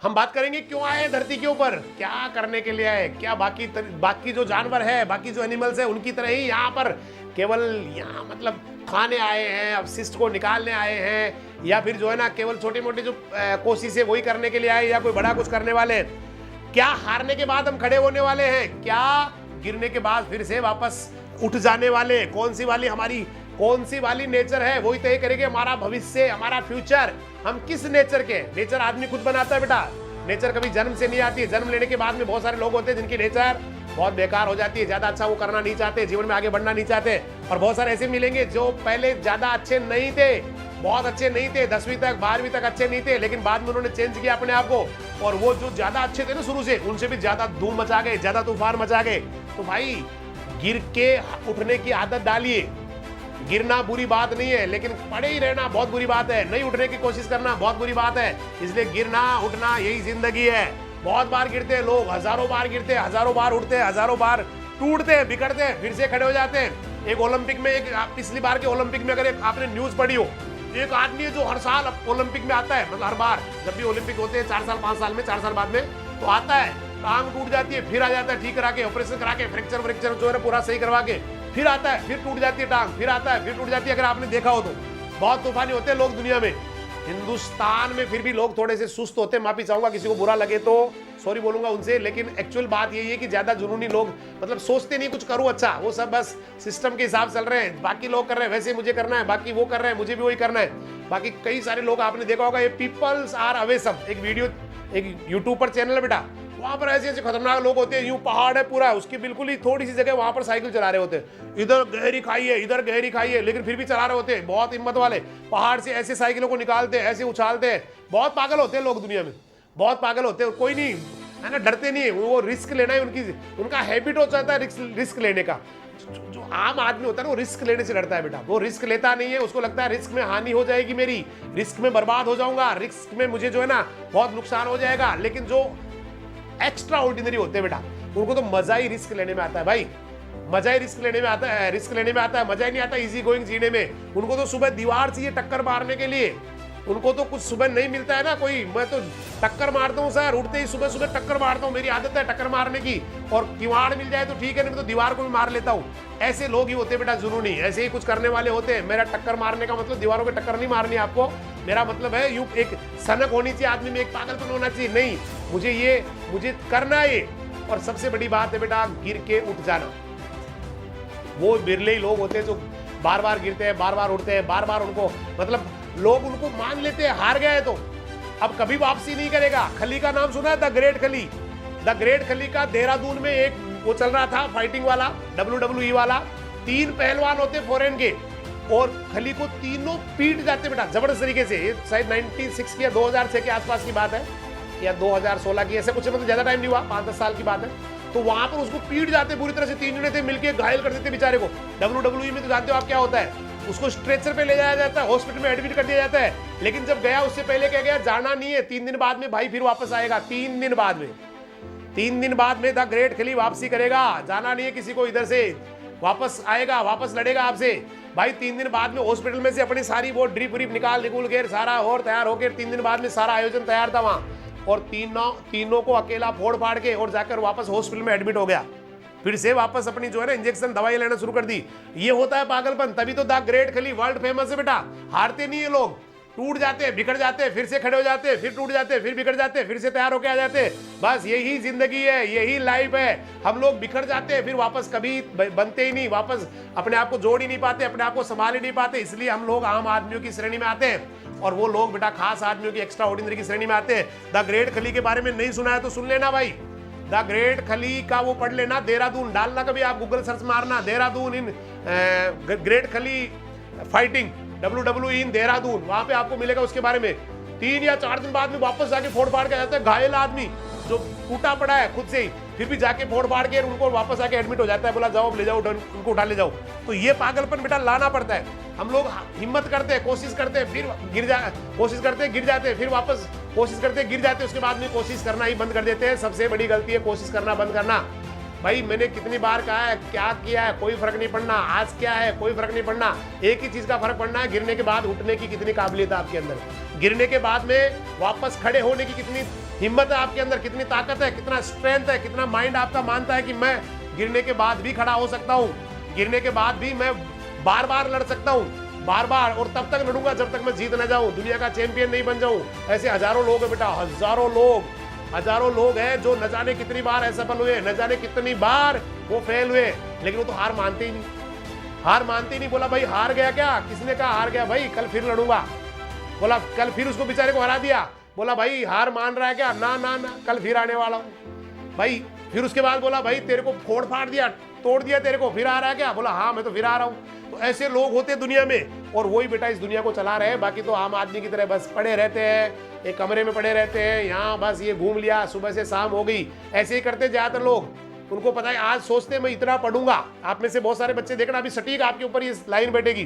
हम बात करेंगे क्यों आए हैं धरती के ऊपर, क्या करने के लिए आए, क्या बाकी जो जानवर है, बाकी जो एनिमल्स है उनकी तरह ही यहाँ पर केवल यहाँ मतलब खाने आए हैं, अपशिष्ट को निकालने आए हैं, या फिर जो है ना केवल छोटी मोटी जो कोशिश है वही करने के लिए आए, या कोई बड़ा कुछ करने वाले हैं? क्या हारने के बाद हम खड़े होने वाले हैं? क्या गिरने के बाद फिर से वापस उठ जाने वाले? कौन सी वाली नेचर है वही तय करेगी हमारा भविष्य, हमारा फ्यूचर। हम किस नेचर के? नेचर आदमी खुद बनाता है बेटा, नेचर कभी जन्म से नहीं आती है। जन्म लेने के बाद में बहुत सारे लोग होते हैं जिनकी नेचर बहुत बेकार हो जाती है, ज्यादा अच्छा वो करना नहीं चाहते, जीवन में आगे बढ़ना नहीं चाहते। और बहुत सारे ऐसे मिलेंगे जो पहले ज्यादा अच्छे नहीं थे, बहुत अच्छे नहीं थे, 10वीं तक 12वीं तक अच्छे नहीं थे, लेकिन बाद में उन्होंने चेंज किया अपने आप को, और वो जो ज्यादा अच्छे थे ना शुरू से, उनसे भी ज्यादा धूम मचा गए, ज्यादा तूफान मचा गए। तो भाई गिर के उठने की आदत डालिए। गिरना बुरी बात नहीं है, लेकिन पड़े ही रहना बहुत बुरी बात है, नहीं उठने की कोशिश करना बहुत बुरी बात है। इसलिए गिरना उठना यही जिंदगी है। बहुत बार गिरते हैं लोग, हजारों बार गिरते हैं, हजारों बार उठते हैं, हजारों बार टूटते हैं, बिगड़ते हैं, फिर से खड़े हो जाते हैं। एक ओलंपिक में, एक पिछली बार के ओलंपिक में अगर आपने न्यूज पढ़ी हो, एक आदमी है जो हर साल ओलंपिक में आता है, मतलब हर बार जब भी ओलंपिक होते हैं 4 साल 5 साल में, 4 साल बाद में तो आता है, टांग टूट जाती है, फिर आ जाता है ठीक करा के, ऑपरेशन करा के, फ्रैक्चर जो है पूरा सही करवा के, फिर आता है, फिर टूट जाती है टांग, फिर आता है, फिर टूट जाती है। अगर आपने देखा हो तो बहुत तूफानी होते हैं लोग दुनिया में। हिंदुस्तान में फिर भी लोग थोड़े से सुस्त होते हैं, माफी चाहूंगा किसी को बुरा लगे तो सॉरी बोलूंगा उनसे, लेकिन एक्चुअल बात यही है कि ज्यादा जुनूनी लोग मतलब सोचते नहीं कुछ करूं अच्छा, वो सब बस सिस्टम के हिसाब चल रहे हैं, बाकी लोग कर रहे हैं वैसे मुझे करना है, बाकी वो कर रहे हैं मुझे भी वही करना है। बाकी कई सारे लोग आपने देखा होगा, ये पीपल्स आर अवेसम, एक वीडियो एक यूट्यूब पर चैनल है बेटा, वहां पर ऐसे ऐसे खतरनाक लोग होते हैं, यूं पहाड़ है पूरा, उसकी बिल्कुल ही थोड़ी सी जगह वहां पर साइकिल चला रहे होते हैं, इधर गहरी खाई है, इधर गहरी खाई है, लेकिन फिर भी चला रहे होते हैं, बहुत हिम्मत वाले, पहाड़ से ऐसे साइकिलों को निकालते हैं, ऐसे उछालते हैं। बहुत पागल होते हैं लोग दुनिया में, बहुत पागल होते हैं, कोई नहीं है ना, डरते नहीं है, वो रिस्क लेना है उनका हैबिट हो जाता है रिस्क लेने का। जो आम आदमी होता है ना वो रिस्क लेने से डरता है बेटा, वो रिस्क लेता नहीं है, उसको लगता है रिस्क में हानि हो जाएगी मेरी, रिस्क में बर्बाद हो जाऊंगा, रिस्क में मुझे जो है ना बहुत नुकसान हो जाएगा। लेकिन जो एक्स्ट्रा ऑर्डिनरी होते हैं बेटा, उनको तो मजा ही रिस्क लेने में आता है भाई, मजा ही रिस्क लेने में आता है, रिस्क लेने में आता है, मजा ही नहीं आता इजी गोइंग जीने में। उनको तो सुबह दीवार चाहिए टक्कर मारने के लिए, उनको तो कुछ सुबह नहीं मिलता है ना कोई, मैं तो टक्कर मारता हूँ सर, उठते ही सुबह सुबह टक्कर मारता हूँ, मेरी आदत है टक्कर मारने की, और किवाड़ मिल जाए तो ठीक है, नहीं तो दीवार को भी मार लेता हूँ। ऐसे लोग ही होते हैं बेटा जुनूनी, ऐसे ही कुछ करने वाले होते हैं। मेरा टक्कर मारने का मतलब दीवारों को टक्कर नहीं मारनी आपको, मेरा मतलब है यूं एक सनक होनी चाहिए आदमी में, एक पागलपन होना चाहिए, नहीं मुझे करना है। और सबसे बड़ी बात है बेटा गिर के उठ जाना। वो बिरले ही लोग होते हैं जो बार बार गिरते हैं, बार बार उठते हैं, बार बार उनको मतलब लोग उनको मान लेते हैं हार गए तो अब कभी वापसी नहीं करेगा। खली का नाम सुना है, द ग्रेट खली? द ग्रेट खली का देहरादून में एक वो चल रहा था फाइटिंग वाला, WWE वाला, 3 पहलवान होते फॉरेन के, और खली को तीनों पीट जाते बेटा जबरदस्त तरीके से। ये शायद 96 या 2006 के आसपास की बात है, या 2016 की, ऐसे कुछ मतलब ज्यादा टाइम नहीं हुआ, 5-10 साल की बात है। तो वहां पर उसको पीट जाते पूरी तरह से, 3 जने थे मिलके घायल कर देते बेचारे को। WWE में तो जानते हो आप क्या होता है, उसको स्ट्रेचर पे ले जाया जाता है, हॉस्पिटल में एडमिट कर दिया जाता है। लेकिन जब गया उससे पहले क्या गया, जाना नहीं है, 3 दिन बाद में भाई फिर वापस आएगा, 3 दिन बाद में, 3 दिन बाद में द ग्रेट खली वापसी करेगा, जाना नहीं है किसी को, इधर से वापस आएगा, वापस लड़ेगा आपसे भाई। 3 दिन बाद में हॉस्पिटल में से अपनी सारी वो ड्रिप व्रिप निकाल के सारा और तैयार होकर 3 दिन बाद में सारा आयोजन तैयार था वहां, और तीनों को अकेला फोड़ फाड़ के और जाकर वापस हॉस्पिटल में एडमिट हो गया। फिर से वापस अपनी जो है ना इंजेक्शन दवाई लेना शुरू कर दी। ये होता है पागलपन, तभी तो द ग्रेट खली वर्ल्ड फेमस है बेटा। हारते नहीं है लोग, टूट जाते हैं, बिगड़ जाते हैं, फिर से खड़े हो जाते हैं, फिर टूट जाते हैं, फिर बिगड़ जाते हैं, फिर से तैयार होके आ जाते हैं। बस यही जिंदगी है, यही लाइफ है। हम लोग बिखर जाते हैं, फिर वापस कभी बनते ही नहीं, वापस अपने आप को जोड़ ही नहीं पाते, अपने आप को संभाल ही नहीं पाते। इसलिए हम लोग आम आदमियों की श्रेणी में आते हैं, और वो लोग बेटा खास आदमियों की, एक्स्ट्रा ऑर्डिनरी की श्रेणी में आते हैं। द ग्रेट खली के बारे में नहीं सुना है तो सुन लेना भाई, द ग्रेट खली का वो पढ़ लेना, देहरादून डालना, कभी आप गूगल सर्च मारना देहरादून इन ग्रेट खली फाइटिंग WWE इन देहरादून, वहां पे आपको मिलेगा उसके बारे में। 3 या 4 दिन बाद में वापस जाके फोड़ फाड़ के जाता है, घायल आदमी जो टूटा पड़ा है खुद से ही, फिर भी जाके फोड़ फाड़ के उनको वापस आके एडमिट हो जाता है, बोला जाओ ले जाओ उनको उठा ले जाओ। तो ये पागलपन बेटा लाना पड़ता है। हम लोग हिम्मत करते हैं, कोशिश करते हैं, फिर कोशिश करते हैं, गिर जाते हैं, फिर वापस कोशिश करते हैं, गिर जाते हैं, उसके बाद में कोशिश करना ही बंद कर देते हैं। सबसे बड़ी गलती है कोशिश करना बंद करना। भाई मैंने कितनी बार कहा है, क्या किया है कोई फर्क नहीं पड़ना, आज क्या है कोई फर्क नहीं पड़ना, एक ही चीज का फर्क पड़ना है, गिरने के बाद उठने की कितनी काबिलियत है आपके अंदर, गिरने के बाद में वापस खड़े होने की कितनी हिम्मत है आपके अंदर, कितनी ताकत है, कितना स्ट्रेंथ है, कितना माइंड आपका मानता है कि मैं गिरने के बाद भी खड़ा हो सकता हूँ, गिरने के बाद भी मैं बार बार लड़ सकता हूँ, बार बार, और तब तक लड़ूंगा जब तक मैं जीत न जाऊं, दुनिया का चैंपियन नहीं बन जाऊं। ऐसे हजारों लोग हैं बेटा, हजारों लोग हैं जो न जाने कितनी बार असफल हुए, न जाने कितनी बार वो फेल हुए, लेकिन वो तो हार मानते ही नहीं, हार मानते ही नहीं। बोला भाई हार गया क्या? किसने कहा हार गया? भाई कल फिर लड़ूंगा। बोला कल फिर उसको बेचारे को हरा दिया। बोला भाई हार मान रहा है क्या? ना ना ना, कल फिर आने वाला हूं भाई। फिर उसके बाद बोला भाई तेरे को फोड़ फाड़ दिया, तोड़ दिया तेरे को, फिर आ रहा है क्या? बोला हाँ मैं तो फिर आ रहा हूं। तो ऐसे लोग होते हैं दुनिया में, और वही बेटा इस दुनिया को चला रहे हैं। बाकी तो आम आदमी की तरह बस पड़े रहते हैं, एक कमरे में पड़े रहते हैं, यहाँ बस ये घूम लिया, सुबह से शाम हो गई, ऐसे ही करते ज्यादातर लोग। उनको पता है आज सोचते हैं मैं इतना पढ़ूंगा। आप में से बहुत सारे बच्चे देखना अभी सटीक आपके ऊपर ये लाइन बैठेगी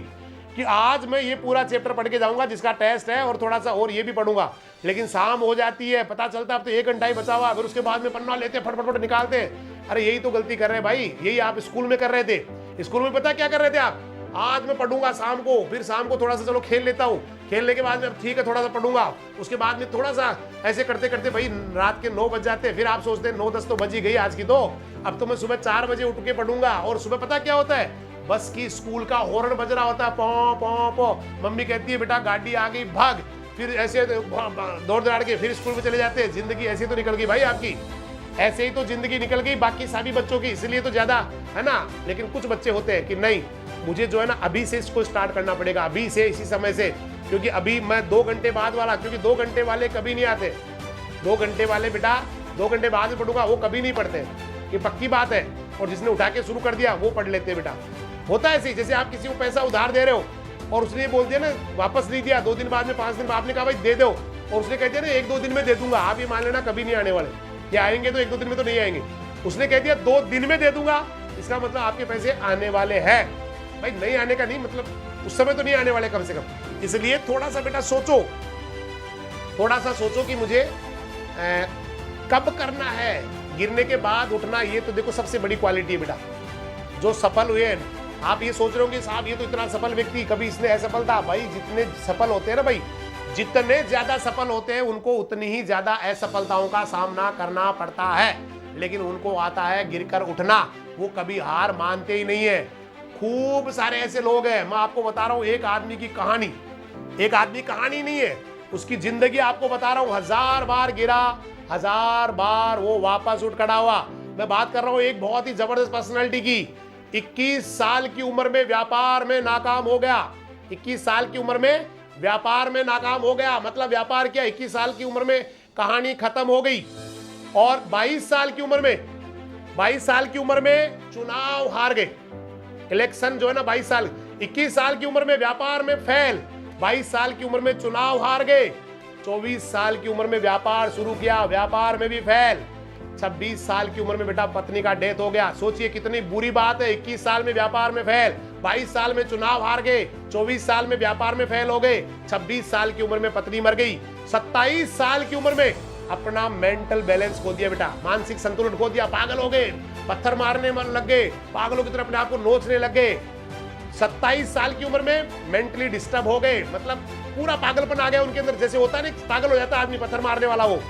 कि आज मैं ये पूरा चैप्टर पढ़ के जाऊंगा जिसका टेस्ट है, और थोड़ा सा और ये भी पढ़ूंगा। लेकिन शाम हो जाती है, पता चलता है अब तो 1 घंटा ही बचा हुआ, फिर उसके बाद में पन्ना लेते फटफट निकालते हैं। अरे यही तो गलती कर रहे हैं भाई, यही आप स्कूल में कर रहे थे। स्कूल में पता क्या कर रहे थे आप? आज मैं पढ़ूंगा शाम को, फिर शाम को थोड़ा सा चलो खेल लेता हूँ, खेलने के बाद में ठीक है थोड़ा सा पढ़ूंगा, उसके बाद में थोड़ा सा ऐसे करते करते भाई रात के 9 बज जाते हैं। फिर आप सोचते हैं 9-10 तो बज ही गई आज की, तो अब तो मैं सुबह 4 बजे उठ के पढ़ूंगा। और सुबह पता क्या होता है? बस की स्कूल का हॉर्न बज रहा होता है, पौ पौ पौ, मम्मी कहती है बेटा गाड़ी आ गई भाग, फिर ऐसे दौड़ दौड़ के फिर स्कूल में चले जाते हैं। जिंदगी ऐसे तो निकल गई भाई आपकी, ऐसे ही तो जिंदगी निकल गई बाकी सभी बच्चों की, इसलिए तो ज्यादा है ना। लेकिन कुछ बच्चे होते हैं कि नहीं, मुझे जो है ना अभी से इसको स्टार्ट करना पड़ेगा, अभी से, इसी समय से, क्योंकि अभी मैं 2 घंटे बाद वाला, क्योंकि 2 घंटे वाले कभी नहीं आते। 2 घंटे वाले बेटा 2 घंटे बाद में पढ़ूंगा, वो कभी नहीं पढ़ते, ये पक्की बात है। और जिसने उठा के शुरू कर दिया वो पढ़ लेते बेटा। होता है ऐसे ही, जैसे आप किसी को पैसा उधार दे रहे हो और उसने बोल दिया ना वापस नहीं दिया, 2 दिन बाद में, 5 दिन बाद, आपने कहा भाई दे दो, और उसने कह दिया ना 1-2 दिन में दे दूंगा, आप ये मान लेना कभी नहीं आने वाले, या आएंगे तो 1-2 दिन में तो नहीं आएंगे। उसने कह दिया 2 दिन में दे दूंगा, इसका मतलब आपके पैसे आने वाले हैं भाई। नहीं आने का नहीं मतलब, उस समय तो नहीं आने वाले कम से कम। इसलिए थोड़ा सा बेटा सोचो, थोड़ा सा सोचो कि मुझे कब करना है। गिरने के बाद उठना, ये तो देखो सबसे बड़ी क्वालिटी है बेटा। जो सफल हुए हैं, आप ये सोच रहे हो कि साहब ये तो इतना सफल व्यक्ति, कभी इसने असफलता। भाई जितने सफल होते हैं ना भाई, जितने ज्यादा सफल होते हैं उनको उतनी ही ज्यादा असफलताओं का सामना करना पड़ता है, लेकिन उनको आता है गिरकर उठना। वो कभी हार मानते ही नहीं है। खूब सारे ऐसे लोग हैं, मैं आपको बता रहा हूं एक आदमी की कहानी, एक आदमी कहानी नहीं है, उसकी जिंदगी आपको बता रहा हूं। 1000 बार गिरा, 1000 बार वो वापस उठ खड़ा हुआ। मैं बात कर रहा हूं एक बहुत ही जबरदस्त पर्सनालिटी की। 21 साल की उम्र में व्यापार में नाकाम हो गया। 21 साल की उम्र में व्यापार में नाकाम हो गया, मतलब व्यापार किया, 21 साल की उम्र में कहानी खत्म हो गई। और 22 साल की उम्र में, 22 साल की उम्र में चुनाव हार गए, इलेक्शन जो है ना 22 साल, 21 साल की उम्र में व्यापार में फेल, 22 साल की उम्र में चुनाव हार गए, 24 साल की उम्र में व्यापार शुरू किया, व्यापार में भी फेल, 26 साल की उम्र में बेटा पत्नी का डेथ हो गया। सोचिए कितनी बुरी बात है, 21 साल में व्यापार में फेल, 22 साल में चुनाव हार गए, 24 साल में व्यापार में फेल हो गए, 26 साल की उम्र में पत्नी मर गई, 27 साल की उम्र में अपना मेंटल बैलेंस खो दिया बेटा, मानसिक संतुलन खो दिया, पागल हो गए, पत्थर मारने में लग गए, पागलों की तरह अपने आप को नोचने लग गए। 27 साल की उम्र में मेंटली डिस्टर्ब हो गए, मतलब पूरा पागलपन आ गया उनके अंदर, जैसे होता नहीं पागल हो जाता आदमी पत्थर मारने वाला वो।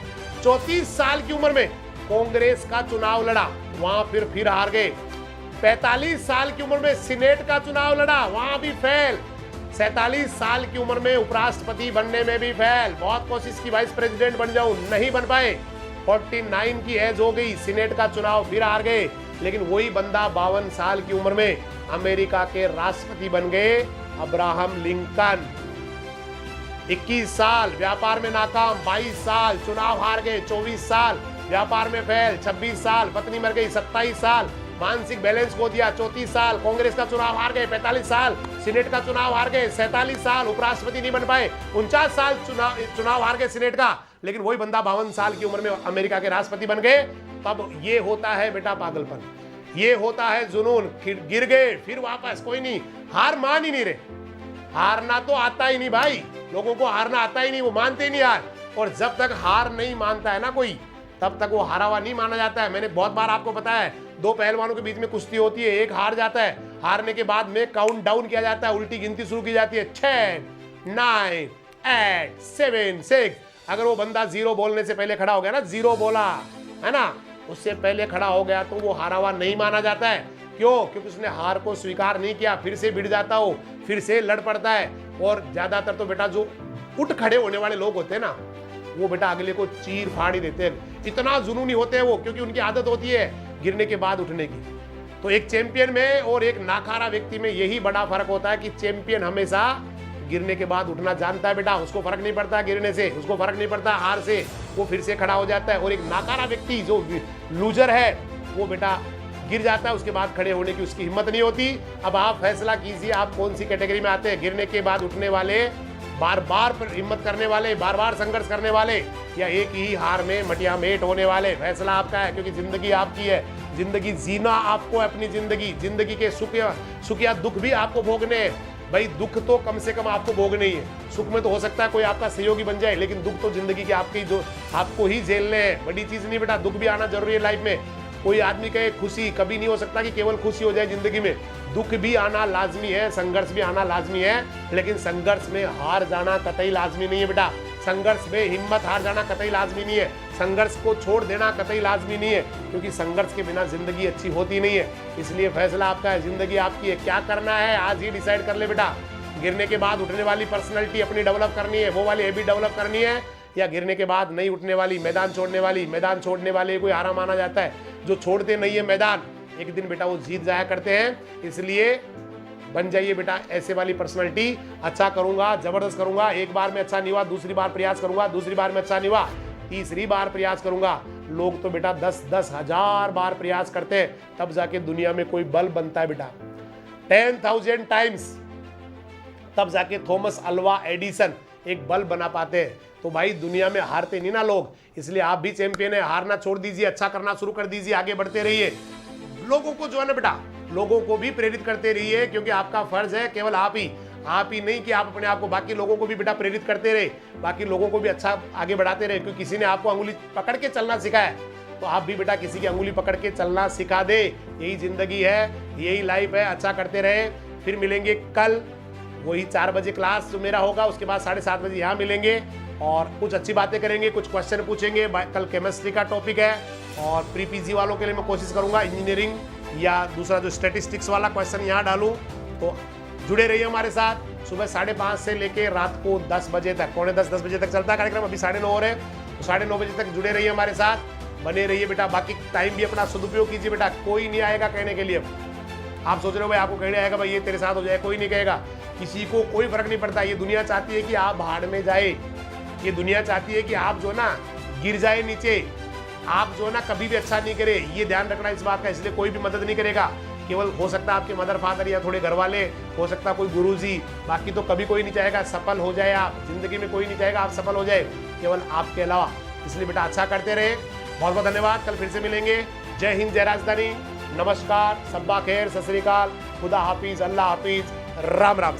34 साल की उम्र में कांग्रेस का चुनाव लड़ा, वहां फिर हार गए। 45 साल की उम्र में सीनेट का चुनाव लड़ा, वहां भी फेल। 47 साल की उम्र में उपराष्ट्रपति बनने में भी फेल, बहुत कोशिश की वाइस प्रेसिडेंट बन जाऊं, नहीं बन पाए। 49 की एज हो गई, सीनेट का चुनाव फिर हार गए, लेकिन वही बंदा 52 साल की उम्र में अमेरिका के राष्ट्रपति बन गए, अब्राहम लिंकन। 21 साल व्यापार में नाकाम, 22 साल चुनाव हार गए, 24 साल व्यापार में फेल, 26 साल पत्नी मर गई, 27 साल मानसिक बैलेंस खो दिया, 34 साल कांग्रेस का चुनाव हार गए, 45 साल सीनेट का चुनाव हार गए, 47 साल उपराष्ट्रपति नहीं बन पाए, 49 साल चुनाव हार गए सीनेट का, लेकिन वही बंदा 52 साल की उम्र में अमेरिका के राष्ट्रपति बन गए। तब ये होता है बेटा पागलपन, ये होता है जुनून। गिर गए फिर वापस, कोई नहीं, हार मान ही नहीं रहे। हारना तो आता ही नहीं भाई, लोगों को हारना आता ही नहीं, वो मानते ही नहीं हार। और जब तक हार नहीं मानता है ना कोई, तब तक वो हारा हुआ नहीं माना जाता है। मैंने बहुत बार आपको बताया है, 2 पहलवानों के बीच में कुश्ती होती है, एक हार जाता है, हारने के बाद में काउंट डाउन किया जाता है, उल्टी गिनती शुरू की जाती है, 6, 9, 8, 7, 6। अगर वो बंदा जीरो बोलने से पहले खड़ा हो गया ना, जीरो बोला है ना, उससे पहले खड़ा हो गया तो वो हारा हुआ नहीं माना जाता है। क्यों? क्योंकि उसने हार को स्वीकार नहीं किया, फिर से भिड़ जाता हो, फिर से लड़ पड़ता है। और ज्यादातर तो बेटा जो उठ खड़े होने वाले लोग होते हैं ना, वो बेटा अगले को चीर फाड़ ही देते हैं। इतना जुनूनी होते हैं वो, क्योंकि उनकी आदत होती है गिरने के बाद उठने की। तो एक चैंपियन में और एक नाकारा व्यक्ति में यही बड़ा फर्क होता है कि चैंपियन हमेशा गिरने के बाद उठना जानता है बेटा, उसको फर्क नहीं पड़ता गिरने से, उसको फर्क नहीं पड़ता हार से, वो फिर से खड़ा हो जाता है। और एक नाकारा व्यक्ति जो लूजर है वो बेटा गिर जाता है, उसके बाद खड़े होने की उसकी हिम्मत नहीं होती। अब आप फैसला कीजिए आप कौन सी कैटेगरी में आते हैं, गिरने के बाद उठने वाले, बार बार हिम्मत करने वाले, बार बार संघर्ष करने वाले, या एक ही हार में मटिया मेट होने वाले। फैसला आपका है, क्योंकि जिंदगी आपकी है, जिंदगी जीना आपको है, अपनी जिंदगी के सुख या दुख भी आपको भोगने हैं। भाई दुख तो कम से कम आपको भोगने ही है, सुख में तो हो सकता है कोई आपका सहयोगी बन जाए, लेकिन दुख तो जिंदगी के आपकी जो आपको ही झेलने हैं। बड़ी चीज नहीं बेटा, दुख भी आना जरूरी है लाइफ में। कोई आदमी कहे खुशी, कभी नहीं हो सकता कि केवल खुशी हो जाए जिंदगी में, दुख भी आना लाजमी है, संघर्ष भी आना लाजमी है, लेकिन संघर्ष में हार जाना कतई लाजमी नहीं है बेटा। संघर्ष में हिम्मत हार जाना कतई लाजमी नहीं है, संघर्ष को छोड़ देना कतई लाजमी नहीं है, क्योंकि संघर्ष के बिना जिंदगी अच्छी होती नहीं है। इसलिए फैसला आपका है, जिंदगी आपकी है, क्या करना है आज ही डिसाइड कर ले बेटा। गिरने के बाद उठने वाली पर्सनैलिटी अपनी डेवलप करनी है, वो वाली हैबिट डेवलप करनी है, या गिरने के बाद नहीं उठने वाली, मैदान छोड़ने वाली। मैदान छोड़ने वाले कोई हारा माना जाता है, जो छोड़ते नहीं है मैदान, एक दिन बेटा वो जीत जाया करते हैं। इसलिए बन जाइए बेटा ऐसे वाली पर्सनैलिटी। अच्छा करूंगा, जबरदस्त करूंगा, एक बार में अच्छा नहीं हुआ दूसरी बार प्रयास करूंगा, दूसरी बार में अच्छा नहीं हुआ तीसरी बार प्रयास करूंगा। लोग तो बेटा 10-10 हजार बार प्रयास करते हैं, तब जाके दुनिया में कोई बल बनता है बेटा। 10,000 टाइम्स तब जाके थॉमस अल्वा एडिसन एक बल्ब बना पाते हैं। तो भाई दुनिया में हारते नहीं ना लोग, इसलिए आप भी चैंपियन है, हारना छोड़ दीजिए, अच्छा करना शुरू कर दीजिए, आगे बढ़ते रहिए। लोगों को जो है ना बेटा, लोगों को भी प्रेरित करते रहिए, क्योंकि आपका फर्ज है केवल आप ही नहीं कि आप अपने आप को, बाकी लोगों को भी बेटा प्रेरित करते रहे, बाकी लोगों को भी अच्छा आगे बढ़ाते रहे। क्योंकि किसी ने आपको अंगुली पकड़ के चलना सिखाया, तो आप भी बेटा किसी की अंगुली पकड़ के चलना सिखा दे। यही जिंदगी है, यही लाइफ है। अच्छा करते रहे। फिर मिलेंगे कल वही 4 बजे क्लास जो मेरा होगा, उसके बाद 7:30 बजे यहाँ मिलेंगे और कुछ अच्छी बातें करेंगे, कुछ क्वेश्चन पूछेंगे। कल केमिस्ट्री का टॉपिक है और प्री पीजी वालों के लिए मैं कोशिश करूंगा इंजीनियरिंग या दूसरा जो स्टैटिस्टिक्स वाला क्वेश्चन यहाँ डालूं। तो जुड़े रहिए हमारे साथ। सुबह 5:30 से लेके रात को 10 बजे तक, 9:45-10 बजे तक चलता है कार्यक्रम। अभी 9:30 हो रहे हैं, तो 9:30 बजे तक जुड़े रहिए हमारे साथ, बने रहिए बेटा। बाकी टाइम भी अपना सदुपयोग कीजिए बेटा। कोई नहीं आएगा कहने के लिए। आप सोच रहे हो भाई आपको कहने आएगा भाई ये तेरे साथ हो जाए, कोई नहीं कहेगा, किसी को कोई फर्क नहीं पड़ता। ये दुनिया चाहती है कि आप भाड़ में जाए, ये दुनिया चाहती है कि आप जो ना गिर जाए नीचे, आप जो ना कभी भी अच्छा नहीं करे। ये ध्यान रखना इस बात का। इसलिए कोई भी मदद नहीं करेगा, केवल हो सकता है आपके मदर फादर या थोड़े घर वाले, हो सकता है कोई गुरुजी, बाकी तो कभी कोई नहीं चाहेगा सफल हो जाए आप जिंदगी में। कोई नहीं चाहेगा आप सफल हो जाए, केवल आपके अलावा। इसलिए बेटा अच्छा करते रहे। बहुत बहुत धन्यवाद। कल फिर से मिलेंगे। जय हिंद, जय राजधानी, नमस्कार, सब्बा खैर, सत श्री अकाल, खुदा हाफिज, अल्लाह हाफिज, राम राम।